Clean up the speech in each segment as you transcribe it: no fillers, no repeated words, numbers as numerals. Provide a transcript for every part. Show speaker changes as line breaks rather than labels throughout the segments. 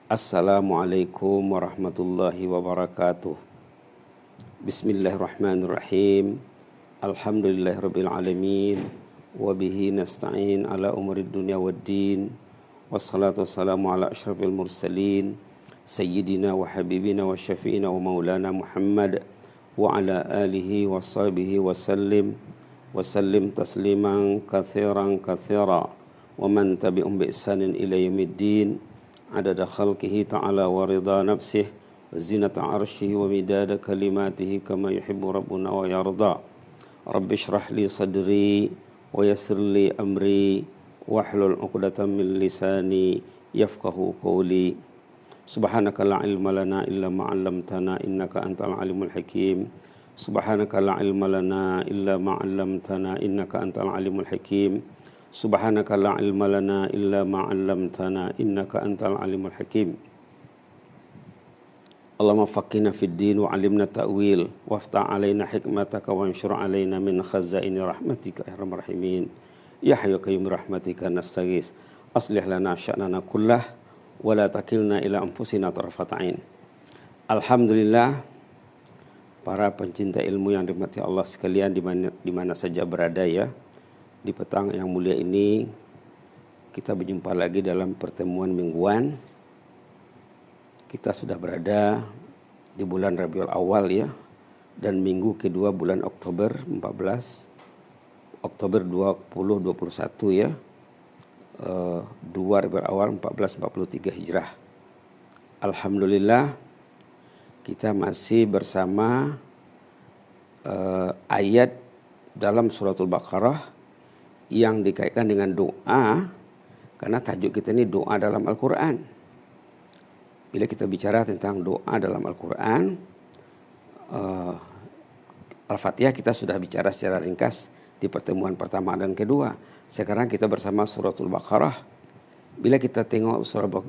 Assalamualaikum warahmatullahi wabarakatuh. Bismillahirrahmanirrahim. Alhamdulillahirabbil alamin. Wa bihi nasta'in ala umurid dunya waddin. Wassalatu wassalamu ala asyrafil mursalin sayyidina wa habibina wa syafi'ina wa maulana Muhammad wa ala alihi wa sahbihi wa sallim tasliman katsiran katsira wa man tabi'um bi ihsanin ila yaumiddin adada khalqihi ta'ala wa ridha nafsihi wa zinata arshihi wa midada kalimatihi kama yuhibbu rabbuna wa yarda. Rabbi shrah li sadri wa yassir li amri wahlul 'uqdatam min lisani yafqahu qawli. Subhanaka la ilma lana illa ma 'allamtana innaka antal alimul hakim. Subhanaka la ilma lana illa ma 'allamtana innaka antal alimul hakim. Subhanaka la ilma lana illa ma 'allamtana innaka antal alimul hakim. Allahumma faqqihna fid din wa 'allimna ta'wil waftah 'alaina hikmataka wa anshur 'alaina min khazaini rahmatika ya arhamar rahimin. Ya hayyu qayyum rahmatika nastaghis. Aslih lana sya'nana kullah wa la takilna ila anfusina tarfata 'ain. Alhamdulillah, para pencinta ilmu yang dirahmati Allah sekalian di mana saja berada ya. Di petang yang mulia ini kita berjumpa lagi dalam pertemuan mingguan. Kita sudah berada di bulan Rabiul Awal ya, dan minggu kedua bulan Oktober 2021 ya. 2 Rabiul Awal 1443 Hijrah. Alhamdulillah kita masih bersama ayat dalam suratul Baqarah yang dikaitkan dengan doa, karena tajuk kita ini doa dalam Al-Quran. Bila kita bicara tentang doa dalam Al-Quran, Al-Fatihah kita sudah bicara secara ringkas di pertemuan pertama dan kedua. Sekarang kita bersama suratul Baqarah. Bila kita tengok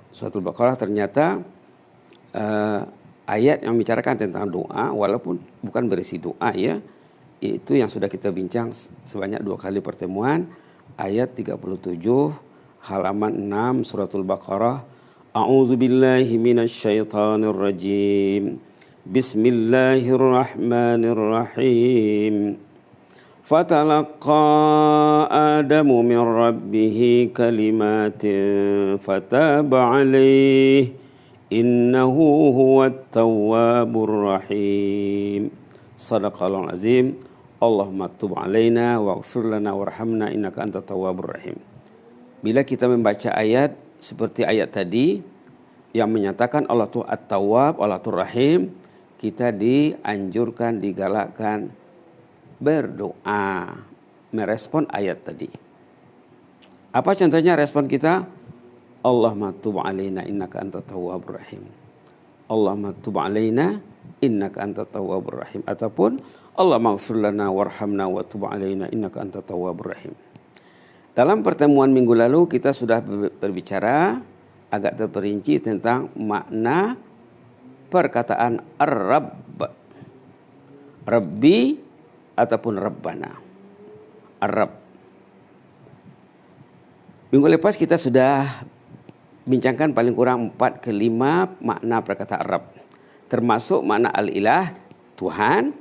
suratul Baqarah, ternyata ayat yang membicarakan tentang doa, walaupun bukan berisi doa ya, itu yang sudah kita bincang sebanyak 2 kali pertemuan. Ayat 37 halaman 6 suratul Baqarah. A'udzu billahi minasyaitonir rajim. Bismillahirrahmanirrahim. Fatalaqa Adamu min rabbih kalimatin fataba alaihi innahu huwat tawwabur rahim. Sadaqallahul azim. Allahumma tub alaina waghfir lana warhamna innaka antat tawwabur rahim. Bila kita membaca ayat seperti ayat tadi yang menyatakan Allah itu At-Tawwab, Allah itu Rahim, kita dianjurkan, digalakkan berdoa, merespon ayat tadi. Apa contohnya respon kita? Allahumma tub alaina innaka antat tawwabur rahim. Allahumma tub alaina innaka antat tawwabur rahim, ataupun Allahumma ighfir lana warhamna wa tub alaina innaka antat tawwabur rahim. Dalam pertemuan minggu lalu kita sudah berbicara agak terperinci tentang makna perkataan Ar-Rabb, Rabbi ataupun Rabbana. Ar-Rabb. Minggu lepas kita sudah bincangkan paling kurang 4 ke 5 makna perkataan Rabb. Termasuk makna Al-Ilah, Tuhan,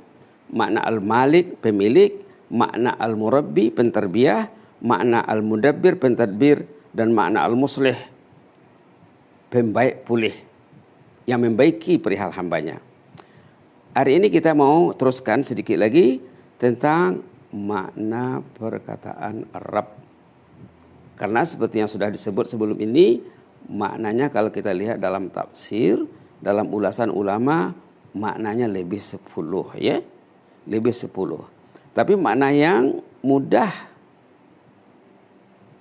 makna Al-Malik, pemilik, makna Al-Murabbi, penterbiah, makna Al-Mudabbir, pentadbir, dan makna Al-Muslih, pembaik pulih, yang membaiki perihal hambanya. Hari ini kita mau teruskan sedikit lagi tentang makna perkataan Rabb. Karena seperti yang sudah disebut sebelum ini, maknanya kalau kita lihat dalam tafsir, dalam ulasan ulama, maknanya lebih 10 ya. Lebih 10. Tapi makna yang mudah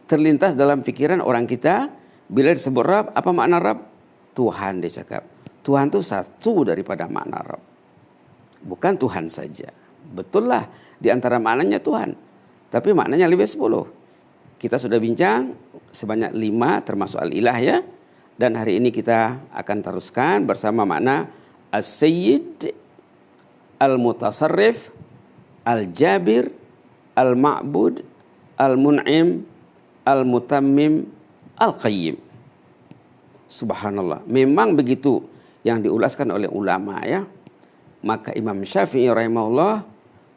terlintas dalam pikiran orang kita bila disebut Rabb, apa makna Rabb? Tuhan, dia cakap. Tuhan itu satu daripada makna Rabb. Bukan Tuhan saja. Betul lah di antara maknanya Tuhan, tapi maknanya lebih 10. Kita sudah bincang sebanyak 5 termasuk Al-Ilah ya. Dan hari ini kita akan teruskan bersama makna As-Sayyid, Al-Mutasarrif, Al-Jabir, Al-Ma'bud, Al-Mun'im, Al-Mutammim, Al-Qayyim. Subhanallah. Memang begitu yang diulaskan oleh ulama ya. Maka Imam Syafi'i rahimahullah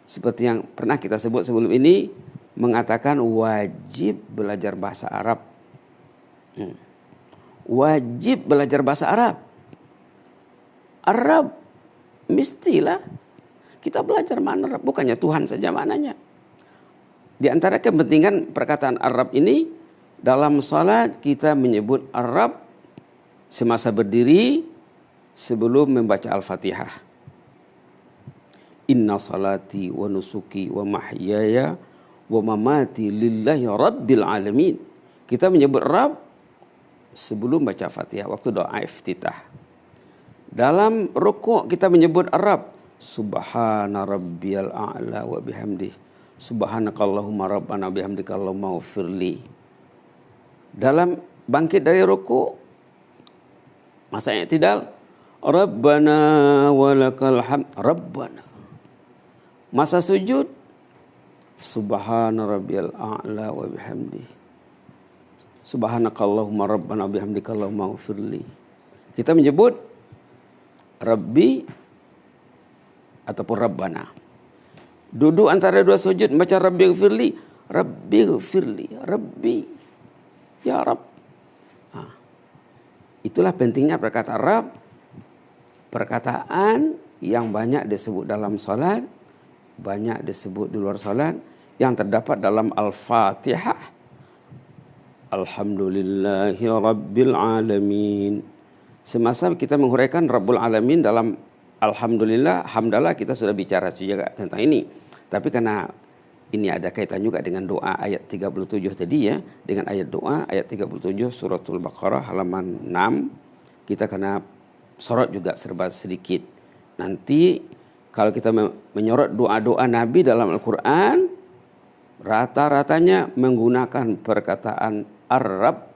seperti yang pernah kita sebut sebelum ini mengatakan wajib belajar bahasa Arab. Wajib belajar bahasa Arab. Arab mestilah kita belajar makna Arab, bukannya Tuhan saja maknanya. Di antara kepentingan perkataan Arab ini dalam salat kita menyebut Arab semasa berdiri sebelum membaca Al-Fatihah. Inna salati wa nusuki wa mahyaya wa mamati lillahi rabbil alamin. Kita menyebut Rabb sebelum baca Fatihah waktu doa iftitah. Dalam rukuk kita menyebut Rabb subhana rabbiyal a'la wa bihamdih. Subhanakallahumma rabbana bihamdika allahumma ghfirli. Dalam bangkit dari rukuk masa i'tidal Rabbana walakal hamd. Rabbana. Masa sujud subhana rabbiyal a'la wa bihamdih. Subhanakallahumma rabbana bihamdika allahumma ghfirli. Kita menyebut Rabbi ataupun Rabbana. Duduk antara dua sujud membaca Rabbi ghfirli, Rabbi ghfirli, Rabbi ya Rabb. Itulah pentingnya perkataan Rabb. Perkataan yang banyak disebut dalam salat, banyak disebut di luar salat, yang terdapat dalam Al-Fatihah. Alhamdulillahi Rabbil Alamin. Semasa kita menghuraikan Rabbul Alamin dalam Alhamdulillah, hamdalah kita sudah bicara juga tentang ini. Tapi karena ini ada kaitan juga dengan doa ayat 37 tadi ya. Dengan ayat doa ayat 37 suratul Baqarah halaman 6. Kita kena sorot juga serba sedikit. Nanti kalau kita menyorot doa-doa Nabi dalam Al-Quran, rata-ratanya menggunakan perkataan Arab.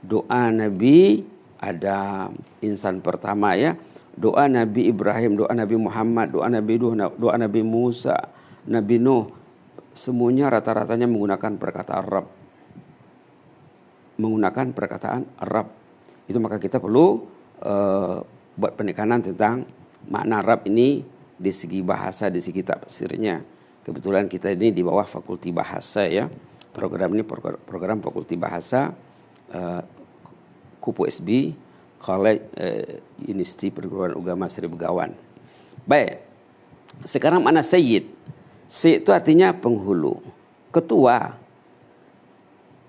Doa Nabi ada insan pertama ya. Doa Nabi Ibrahim, doa Nabi Muhammad, doa Nabi Nuh, doa Nabi Musa, Nabi Nuh. Semuanya rata-ratanya menggunakan perkataan Arab. Menggunakan perkataan Arab. Itu maka kita perlu buat penekanan tentang makna Arab ini di segi bahasa, di segi tafsirnya. Kebetulan kita ini di bawah Fakulti Bahasa ya. Program ini program Fakulti Bahasa Kupu SB College University Perguruan Agama Sri Begawan. Baik. Sekarang makna Sayyid. Sayyid itu artinya penghulu, ketua.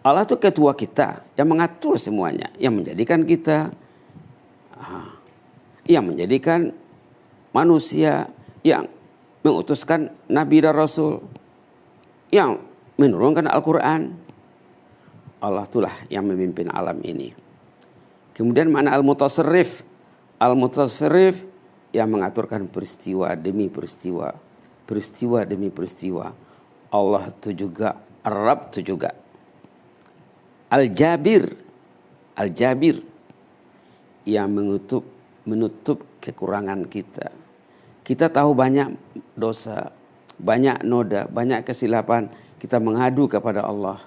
Allah itu ketua kita yang mengatur semuanya, yang menjadikan kita, yang menjadikan manusia, yang mengutuskan Nabi dan Rasul, yang menurunkan Al-Quran. Allah itulah yang memimpin alam ini. Kemudian makna Al-Mutasarrif. Al-Mutasarrif yang mengaturkan peristiwa demi peristiwa. Peristiwa demi peristiwa. Allah itu juga, Ar-Rabb itu juga. Al-Jabir. Al-Jabir yang menutup kekurangan kita. Kita tahu banyak dosa, banyak noda, banyak kesilapan. Kita mengadu kepada Allah.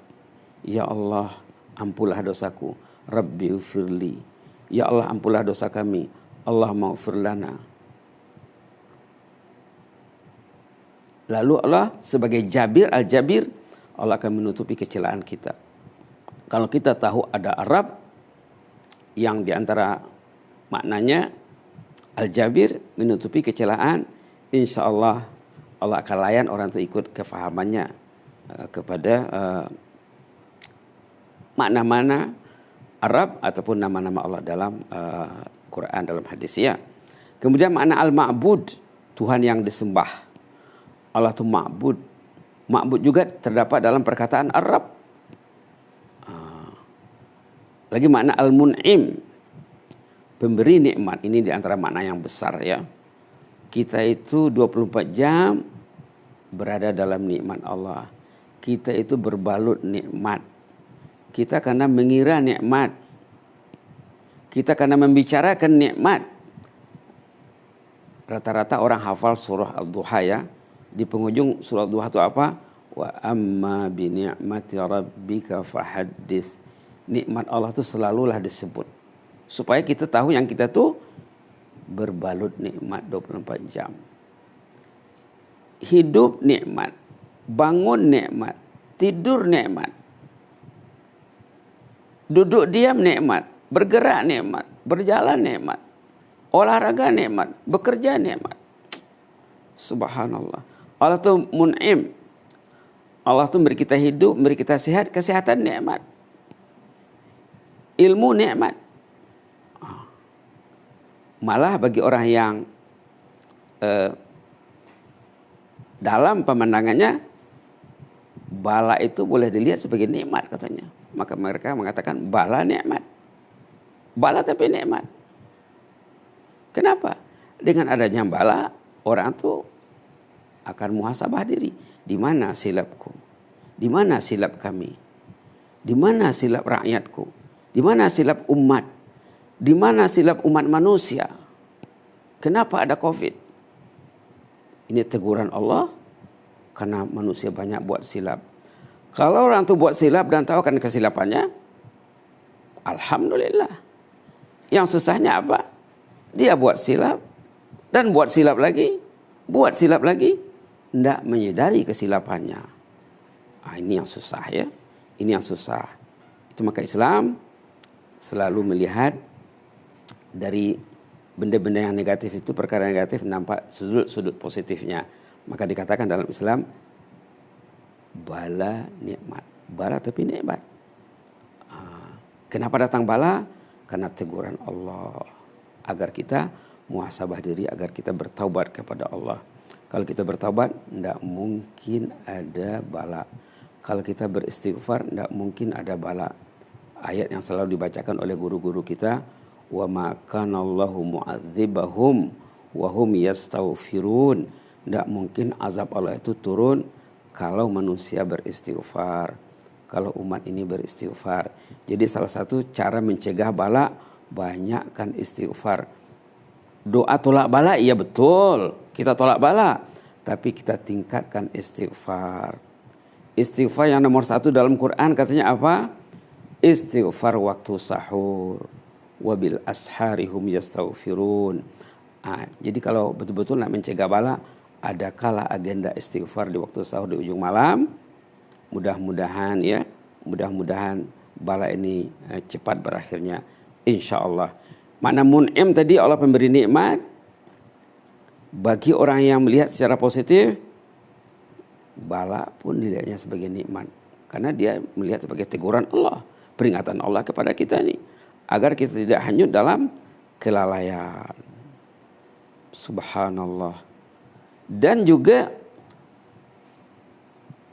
Ya Allah, ampunlah dosaku. Rabbi ufirli. Ya Allah, ampunlah dosa kami. Allah maghfir lana. Lalu Allah sebagai Jabir, Al-Jabir, Allah akan menutupi kecelakaan kita. Kalau kita tahu ada Arab yang diantara maknanya Al-Jabir menutupi kecelakaan, insya Allah Allah akan layan orang itu ikut kefahamannya kepada makna-makna Arab ataupun nama-nama Allah dalam Quran, dalam hadis ya. Kemudian makna al-ma'bud, Tuhan yang disembah. Allah itu ma'bud. Ma'bud juga terdapat dalam perkataan Arab. Lagi makna al-mun'im, pemberi nikmat. Ini di antara makna yang besar ya. Kita itu 24 jam berada dalam nikmat Allah. Kita itu berbalut nikmat. Kita karena mengira nikmat. Kita karena membicarakan nikmat. Rata-rata orang hafal surah Ad-Duha ya. Di penghujung surah Ad-Duha itu apa? Wa amma bi ni'mati rabbika fahaddits. Nikmat Allah itu selalulah disebut. Supaya kita tahu yang kita tuh berbalut nikmat 24 jam. Hidup nikmat, bangun nikmat, tidur nikmat, duduk diam nikmat, bergerak nikmat, berjalan nikmat, olahraga nikmat, bekerja nikmat. Subhanallah. Allah tuh mun'im. Allah tuh beri kita hidup, beri kita sehat, kesehatan nikmat. Ilmu nikmat. Malah bagi orang yang dalam pemandangannya, bala itu boleh dilihat sebagai nikmat katanya. Maka mereka mengatakan bala nikmat. Bala tapi nikmat. Kenapa? Dengan adanya bala, orang tuh akan muhasabah diri. Di mana silapku? Di mana silap kami? Di mana silap rakyatku? Di mana silap umat? Di mana silap umat manusia? Kenapa ada COVID? Ini teguran Allah karena manusia banyak buat silap. Kalau orang itu buat silap dan tahu akan kesilapannya, alhamdulillah. Yang susahnya apa? Dia buat silap dan buat silap lagi, tidak menyadari kesilapannya. Ini yang susah ya. Ini yang susah. Itu maka Islam selalu melihat dari benda-benda yang negatif itu, perkara negatif nampak sudut positifnya. Maka dikatakan dalam Islam bala nikmat. Bala tapi nikmat. Kenapa datang bala? Karena teguran Allah. Agar kita muhasabah diri, agar kita bertaubat kepada Allah. Kalau kita bertaubat, tidak mungkin ada bala. Kalau kita beristighfar, tidak mungkin ada bala. Ayat yang selalu dibacakan oleh guru-guru kita, wa ma kana Allahu mu'adzibahum wa hum yastaghfirun. Tidak mungkin azab Allah itu turun kalau manusia beristighfar, kalau umat ini beristighfar. Jadi salah satu cara mencegah bala, banyakkan istighfar. Doa tolak bala, iya betul, kita tolak bala, tapi kita tingkatkan istighfar. Istighfar yang nomor 1 dalam Quran katanya apa? Istighfar waktu sahur. Wabil asharihum yastaghfirun. Jadi kalau betul-betul nak mencegah bala, ada kala agenda istighfar di waktu sahur di ujung malam. Mudah-mudahan ya, mudah-mudahan bala ini cepat berakhirnya, insya Allah. Makna mun'im tadi, Allah pemberi nikmat. Bagi orang yang melihat secara positif, bala pun dilihatnya sebagai nikmat, karena dia melihat sebagai teguran Allah, peringatan Allah kepada kita nih, agar kita tidak hanyut dalam kelalaian. Subhanallah. Dan juga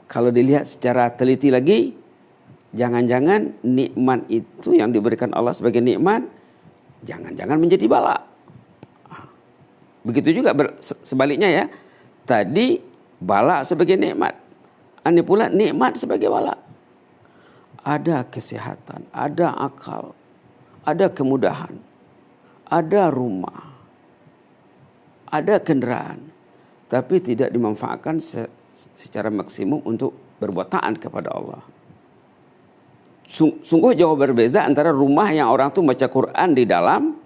kalau dilihat secara teliti lagi, jangan-jangan nikmat itu yang diberikan Allah sebagai nikmat, jangan-jangan menjadi bala. Begitu juga sebaliknya ya. Tadi bala sebagai nikmat, ini pula nikmat sebagai bala. Ada kesehatan, ada akal, ada kemudahan, ada rumah, ada kendaraan, tapi tidak dimanfaatkan secara maksimum untuk berbuat taat kepada Allah. Sungguh jauh berbeza antara rumah yang orang tuh baca Quran di dalam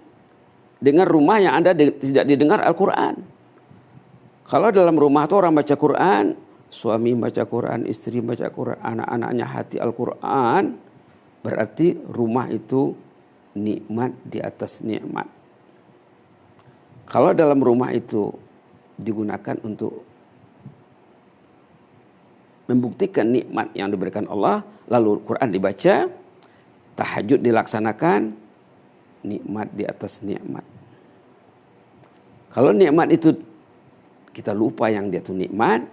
dengan rumah yang tidak didengar Al-Quran. Kalau dalam rumah tuh orang baca Quran, suami baca Quran, istri baca Quran, anak-anaknya hati Al-Quran, berarti rumah itu nikmat di atas nikmat. Kalau dalam rumah itu digunakan untuk membuktikan nikmat yang diberikan Allah, lalu Quran dibaca, tahajud dilaksanakan, nikmat di atas nikmat. Kalau nikmat itu kita lupa yang dia itu nikmat,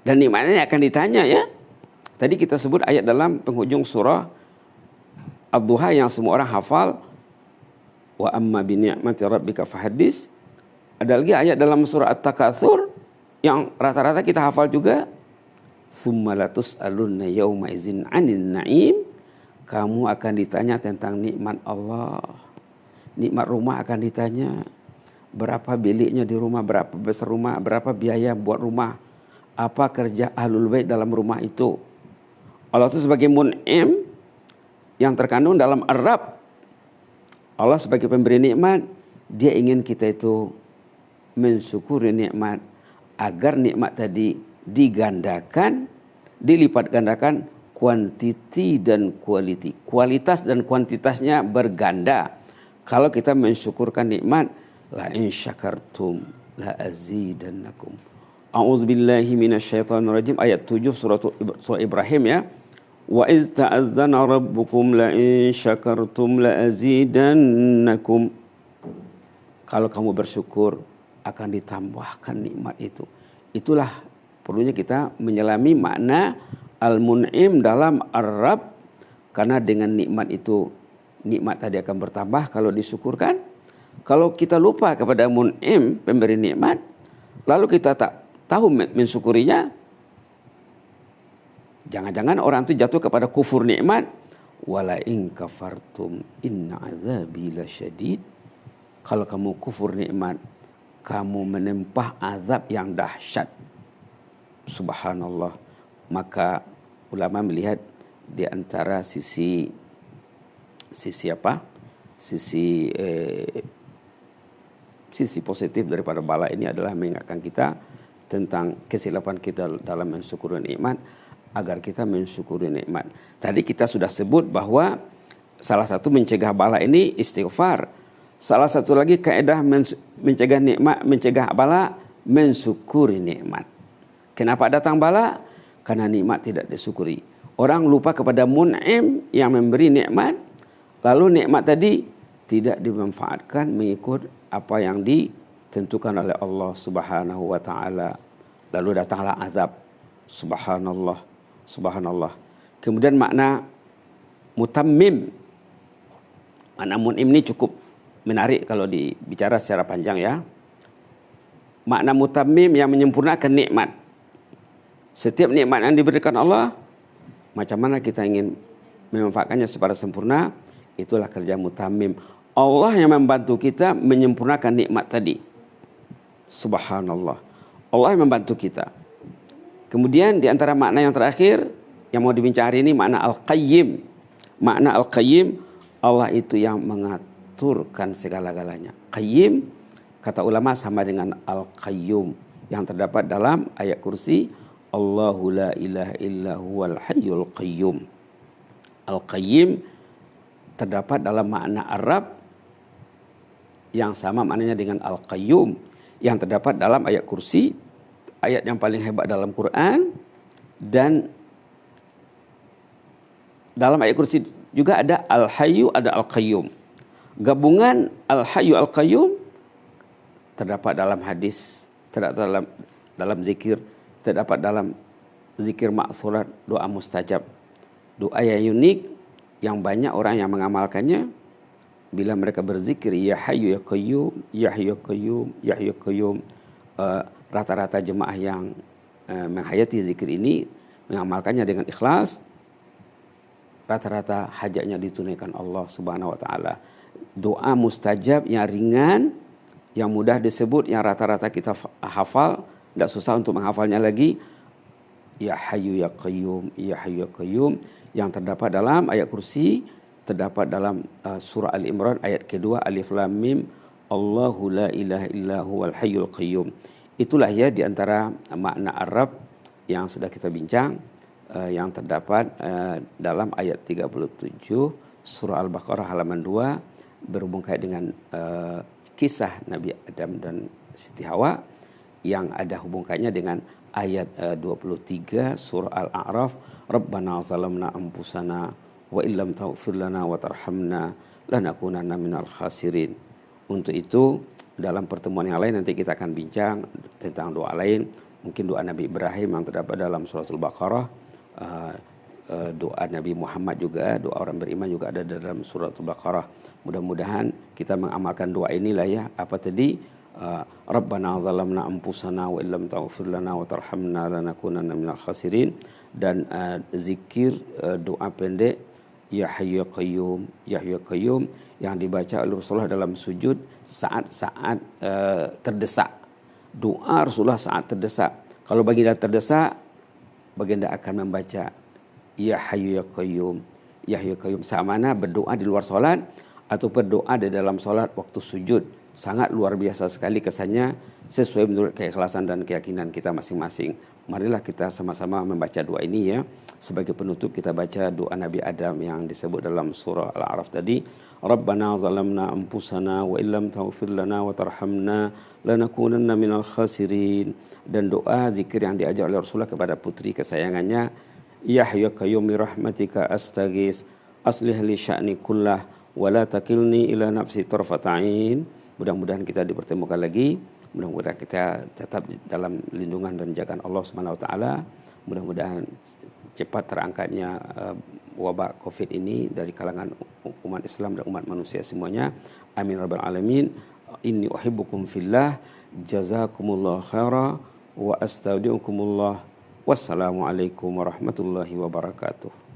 dan nikmatnya akan ditanya ya. Tadi kita sebut ayat dalam penghujung surah Ad-Duha yang semua orang hafal, wa amma bi ni'mati rabbika fahaddits. Ada lagi ayat dalam surah At-Takatsur yang rata-rata kita hafal juga, tsumma latus'alunna yauma idzin 'anil na'im. Kamu akan ditanya tentang nikmat Allah. Nikmat rumah akan ditanya. Berapa biliknya di rumah, berapa besar rumah, berapa biaya buat rumah, apa kerja ahlul bait dalam rumah itu. Allah itu sebagai mun'im yang terkandung dalam Ar-Rabb. Allah sebagai pemberi nikmat, dia ingin kita itu mensyukuri nikmat agar nikmat tadi digandakan, dilipat gandakan kuantiti dan quality. Kualitas dan kuantitasnya berganda. Kalau kita mensyukurkan nikmat, la in syakartum la azidannakum. A'udzubillahi minasyaitonirrajim, ayat 7 surah Ibrahim ya. Wa idz ta'azzana rabbukum la in syakartum la azidannakum. Kalau kamu bersyukur akan ditambahkan nikmat itu. Itulah perlunya kita menyelami makna al-mun'im dalam Ar-Rabb, karena dengan nikmat itu, nikmat tadi akan bertambah kalau disyukurkan. Kalau kita lupa kepada mun'im, pemberi nikmat, lalu kita tak tahu mensyukurinya, jangan-jangan orang itu jatuh kepada kufur nikmat. Wala in kafartum inna azabi lasyadid. Kalau kamu kufur nikmat, kamu menempah azab yang dahsyat. Subhanallah. Maka ulama melihat di antara sisi apa? Sisi positif daripada bala ini adalah mengingatkan kita tentang kesilapan kita dalam mensyukuri nikmat, agar kita mensyukuri nikmat. Tadi kita sudah sebut bahwa salah satu mencegah bala ini istighfar. Salah satu lagi kaidah mencegah nikmat, mencegah bala, mensyukuri nikmat. Kenapa datang bala? Karena nikmat tidak disyukuri. Orang lupa kepada mun'im yang memberi nikmat, lalu nikmat tadi tidak dimanfaatkan mengikut apa yang ditentukan oleh Allah Subhanahu wa taala. Lalu datanglah azab. Subhanallah, subhanallah. Kemudian makna mutammim. Makna mun'im ini cukup menarik kalau dibicara secara panjang ya. Makna mutammim yang menyempurnakan nikmat. Setiap nikmat yang diberikan Allah, macam mana kita ingin memanfaatkannya secara sempurna, itulah kerja mutammim. Allah yang membantu kita menyempurnakan nikmat tadi. Subhanallah. Allah yang membantu kita. Kemudian di antara makna yang terakhir yang mau dibincang hari ini, makna al-qayyim. Makna al-qayyim, Allah itu yang mengaturkan segala-galanya. Qayyim, kata ulama, sama dengan al-qayyum yang terdapat dalam ayat kursi, Allahu la ilaha illa huwal hayyul qayyum. Al-qayyim terdapat dalam makna Arab yang sama maknanya dengan al-qayyum yang terdapat dalam ayat kursi, ayat yang paling hebat dalam Quran. Dan dalam ayat kursi juga ada al-hayyu, ada al-qayyum. Gabungan al-hayyu al-qayyum terdapat dalam hadis, terdapat dalam zikir, terdapat dalam zikir ma'thurat, doa mustajab. Doa yang unik yang banyak orang yang mengamalkannya bila mereka berzikir ya hayyu ya qayyum, ya hayyu ya qayyum, ya hayyu ya qayyum. Rata-rata jemaah yang menghayati zikir ini mengamalkannya dengan ikhlas, rata-rata hajatnya ditunaikan Allah Subhanahu wa taala. Doa mustajab yang ringan, yang mudah disebut, yang rata-rata kita hafal, tidak susah untuk menghafalnya lagi. Ya hayyu ya qayyum, ya hayyu ya qayyum, yang terdapat dalam ayat kursi, terdapat dalam surah Al-Imran ayat kedua, alif lam mim, Allahu la ilaha illa huwal hayyul qayyum. Itulah ya di antara makna Arab yang sudah kita bincang, yang terdapat dalam ayat 37 surah Al-Baqarah halaman 2, berhubung kait dengan kisah Nabi Adam dan Siti Hawa, yang ada hubung kaitnya dengan ayat 23 surah Al-A'raf, Rabbana zalamna anfusana wa illam taghfir lana wa tarhamna lanakunanna minal khasirin. Untuk itu dalam pertemuan yang lain nanti kita akan bincang tentang doa lain, mungkin doa Nabi Ibrahim yang terdapat dalam suratul Baqarah, doa Nabi Muhammad juga, doa orang beriman juga ada dalam suratul Baqarah. Mudah-mudahan kita mengamalkan doa inilah ya, apa tadi, Rabbana zalamna anfusana wa illam taghfir lana wa tarhamna lanakunanna minal khasirin. Dan zikir doa pendek ya hayyu ya qayyum, ya hayyu ya qayyum, yang dibaca oleh Rasulullah dalam sujud saat-saat terdesak. Doa Rasulullah saat terdesak. Kalau baginda terdesak, baginda akan membaca ya hayyu ya qayyum, ya hayyu ya qayyum, sama mana berdoa di luar salat atau berdoa di dalam sholat waktu sujud sangat luar biasa sekali kesannya, sesuai menurut keikhlasan dan keyakinan kita masing-masing. Marilah kita sama-sama membaca doa ini ya. Sebagai penutup kita baca doa Nabi Adam yang disebut dalam surah Al-A'raf tadi. Rabbana zalamna anfusana wa illam taghfir lana wa tarhamna lanakunanna minal khasirin. Dan doa zikir yang diajar oleh Rasulullah kepada putri kesayangannya, Ya Hayyu Qayyum bi rahmatika astaghis aslih li sya'ni kullah wa la takilni ila nafsi tarfata'in. Mudah-mudahan kita dipertemukan lagi. Mudah-mudahan kita tetap dalam lindungan dan jagaan Allah Subhanahu wa taala. Mudah-mudahan cepat terangkatnya wabak Covid ini dari kalangan umat Islam dan umat manusia semuanya. Amin rabbal alamin. Inni uhibbukum fillah. Jazakumullah khaira wa astaudiukumullah. Wassalamualaikum warahmatullahi wabarakatuh.